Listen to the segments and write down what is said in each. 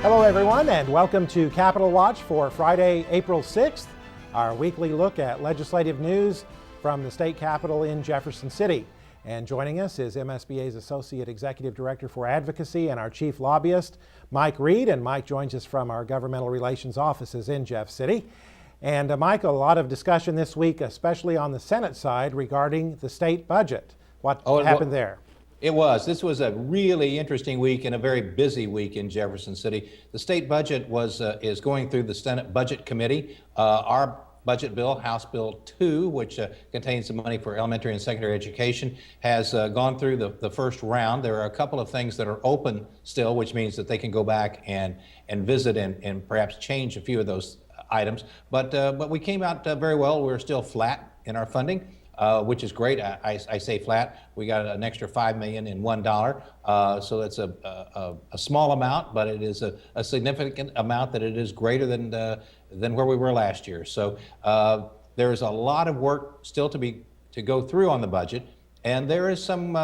Hello everyone, and welcome to Capitol Watch for Friday, April 6th, our weekly look at legislative news from the state capitol in Jefferson City. And joining us is MSBA's Associate Executive Director for Advocacy and our Chief Lobbyist, Mike Reed. And Mike joins us from our Governmental Relations offices in Jeff City. And Mike, a lot of discussion this week, especially on the Senate side, regarding the state budget. What happened there? It was. This was a really interesting week and a very busy week in Jefferson City. The state budget is going through the Senate Budget Committee. Our budget bill, House Bill 2, which contains the money for elementary and secondary education, has gone through the first round. There are a couple of things that are open still, which means that they can go back and visit and perhaps change a few of those items. But we came out very well. We're still flat in our funding. Which is great. I say flat. We got an extra $5 million in $1, so that's a small amount, but it is a significant amount that it is greater than where we were last year. So there is a lot of work still to go through on the budget, and there is some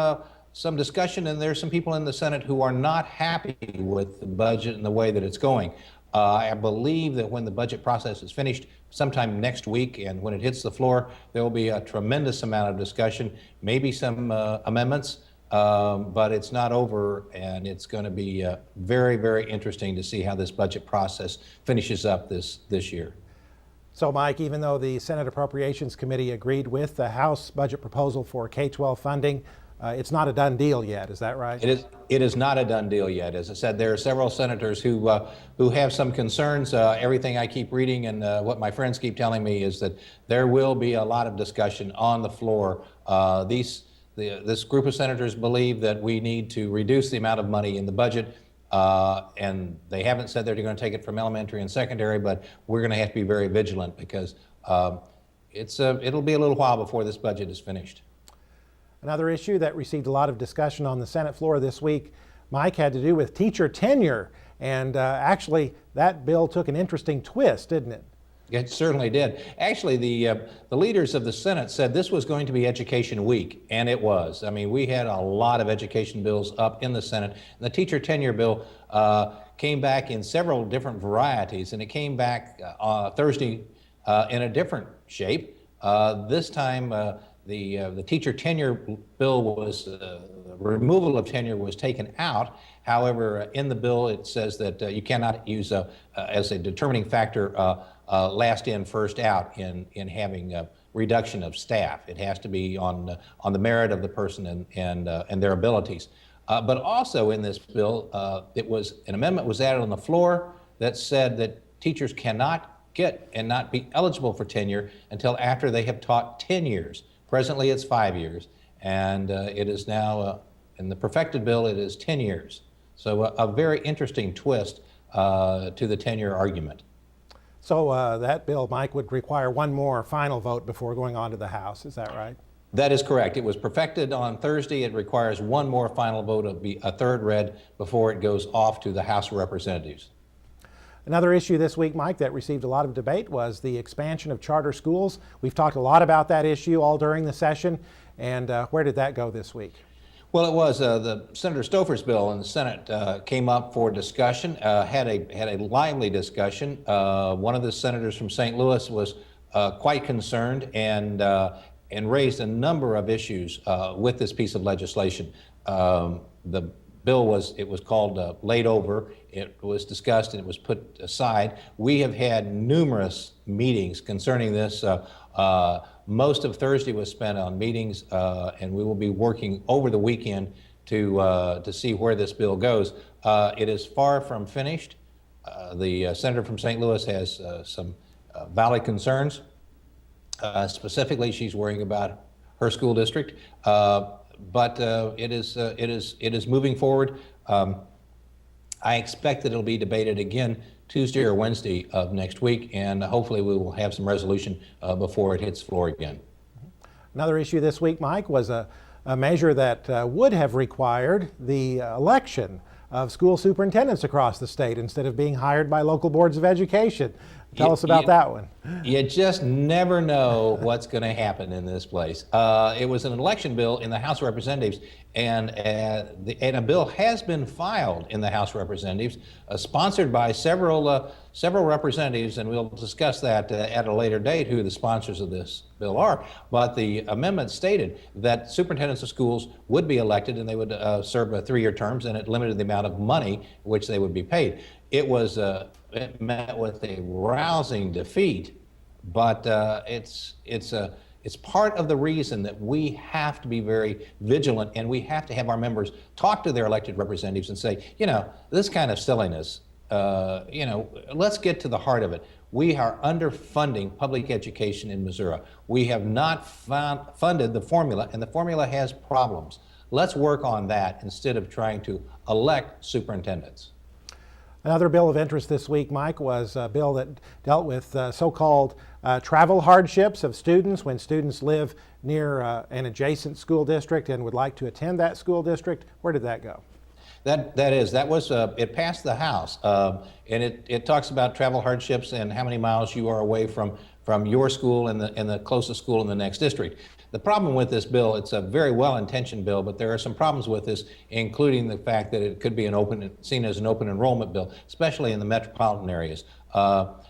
discussion, and there's some people in the Senate who are not happy with the budget and the way that it's going. I believe that when the budget process is finished sometime next week and when it hits the floor, there will be a tremendous amount of discussion, maybe some amendments, but it's not over, and it's going to be very, very interesting to see how this budget process finishes up this year. So, Mike, even though the Senate Appropriations Committee agreed with the House budget proposal for K-12 funding, it's not a done deal yet, is that right? It is not a done deal yet. As I said, there are several senators who have some concerns. Everything I keep reading and what my friends keep telling me is that there will be a lot of discussion on the floor. This group of senators believe that we need to reduce the amount of money in the budget, and they haven't said they're going to take it from elementary and secondary, but we're going to have to be very vigilant because it'll be a little while before this budget is finished. Another issue that received a lot of discussion on the Senate floor this week, Mike, had to do with teacher tenure. And actually, that bill took an interesting twist, didn't it? It certainly did. Actually, the leaders of the Senate said this was going to be Education Week, and it was. I mean, we had a lot of education bills up in the Senate. And the teacher tenure bill came back in several different varieties, and it came back Thursday in a different shape. This time, the teacher tenure bill was, the removal of tenure was taken out. However, in the bill, it says that you cannot use as a determining factor last in, first out in having a reduction of staff. It has to be on the merit of the person and their abilities. But also in this bill, an amendment was added on the floor that said that teachers cannot get and not be eligible for tenure until after they have taught 10 years. Presently, it's 5 years, and it is now, in the perfected bill, it is 10 years. So a very interesting twist to the tenure argument. So that bill, Mike, would require one more final vote before going on to the House. Is that right? That is correct. It was perfected on Thursday. It requires one more final vote, a third read, before it goes off to the House of Representatives. Another issue this week, Mike, that received a lot of debate was the expansion of charter schools. We've talked a lot about that issue all during the session. And where did that go this week? Well, it was the Senator Stouffer's bill in the Senate came up for discussion, had a lively discussion. One of the senators from St. Louis was quite concerned and raised a number of issues with this piece of legislation. The bill was called laid over. It was discussed and it was put aside. We have had numerous meetings concerning this. Most of Thursday was spent on meetings, and we will be working over the weekend to see where this bill goes. It is far from finished. The senator from St. Louis has some valid concerns. Specifically, she's worrying about her school district. But it is moving forward. I expect that it'll be debated again Tuesday or Wednesday of next week, and hopefully we will have some resolution before it hits the floor again. Another issue this week, Mike, was a measure that would have required the election of school superintendents across the state instead of being hired by local boards of education. Tell us about that one. You just never know what's going to happen in this place. It was an election bill in the House of Representatives, and a bill has been filed in the House of Representatives, sponsored by several representatives, and we'll discuss that at a later date, who the sponsors of this bill are. But the amendment stated that superintendents of schools would be elected, and they would serve 3-year terms, and it limited the amount of money which they would be paid. It met with a rousing defeat, but it's part of the reason that we have to be very vigilant, and we have to have our members talk to their elected representatives and say, this kind of silliness, let's get to the heart of it. We are underfunding public education in Missouri. We have not funded the formula, and the formula has problems. Let's work on that instead of trying to elect superintendents. Another bill of interest this week, Mike, was a bill that dealt with so-called travel hardships of students when students live near an adjacent school district and would like to attend that school district. Where did that go? It passed the House, and it talks about travel hardships and how many miles you are away from your school and the closest school in the next district. The problem with this bill, it's a very well-intentioned bill, but there are some problems with this, including the fact that it could be seen as an open enrollment bill, especially in the metropolitan areas.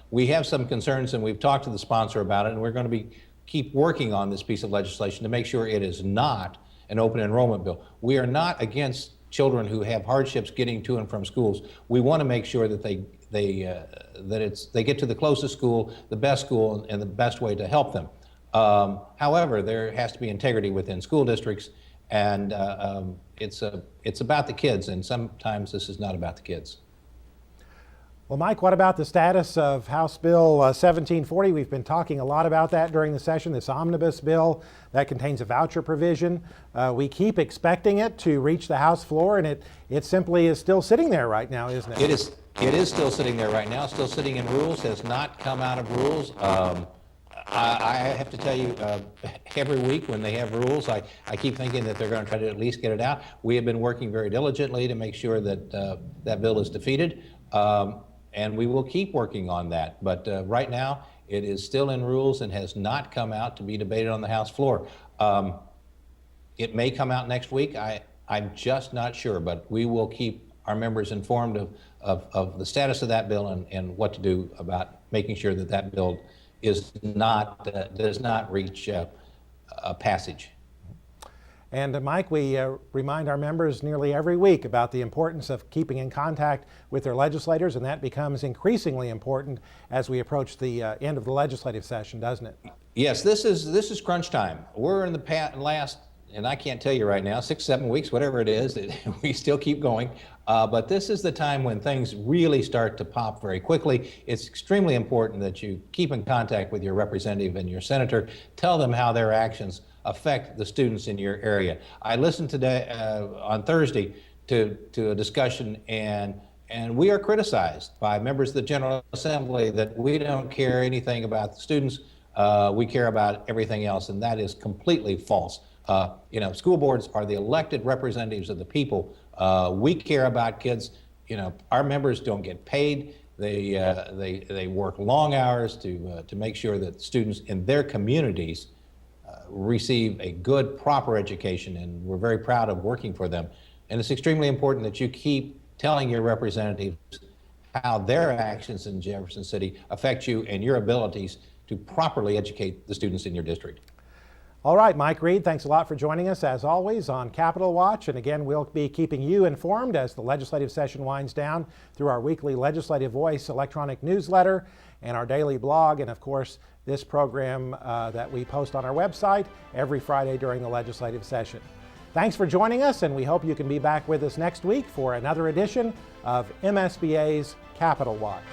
We have some concerns, and we've talked to the sponsor about it, and we're going to keep working on this piece of legislation to make sure it is not an open enrollment bill. We are not against children who have hardships getting to and from schools. We want to make sure that they get to the closest school, the best school, and the best way to help them. However, there has to be integrity within school districts, and it's about the kids, and sometimes this is not about the kids. Well, Mike, what about the status of House Bill 1740? We've been talking a lot about that during the session, this omnibus bill that contains a voucher provision. We keep expecting it to reach the House floor, and it simply is still sitting there right now, isn't it? It is still sitting there right now, still sitting in rules, has not come out of rules. I have to tell you, every week when they have rules, I keep thinking that they're going to try to at least get it out. We have been working very diligently to make sure that that bill is defeated, and we will keep working on that. But right now, it is still in rules and has not come out to be debated on the House floor. It may come out next week. I'm just not sure, but we will keep our members informed of the status of that bill and what to do about making sure that that bill does not reach a passage. And Mike, we remind our members nearly every week about the importance of keeping in contact with their legislators, and that becomes increasingly important as we approach the end of the legislative session, doesn't it? Yes, this is crunch time. We're in the last, and I can't tell you right now, 6, 7 weeks, whatever it is, we still keep going. But this is the time when things really start to pop very quickly. It's extremely important that you keep in contact with your representative and your senator. Tell them how their actions affect the students in your area. I listened today, on Thursday, to a discussion, and we are criticized by members of the General Assembly that we don't care anything about the students. We care about everything else, and that is completely false. School boards are the elected representatives of the people. We care about kids. Our members don't get paid. They work long hours to make sure that students in their communities receive a good, proper education, and we're very proud of working for them. And it's extremely important that you keep telling your representatives how their actions in Jefferson City affect you and your abilities to properly educate the students in your district. All right, Mike Reed, thanks a lot for joining us as always on Capitol Watch. And again, we'll be keeping you informed as the legislative session winds down through our weekly Legislative Voice electronic newsletter and our daily blog, and of course, this program that we post on our website every Friday during the legislative session. Thanks for joining us, and we hope you can be back with us next week for another edition of MSBA's Capitol Watch.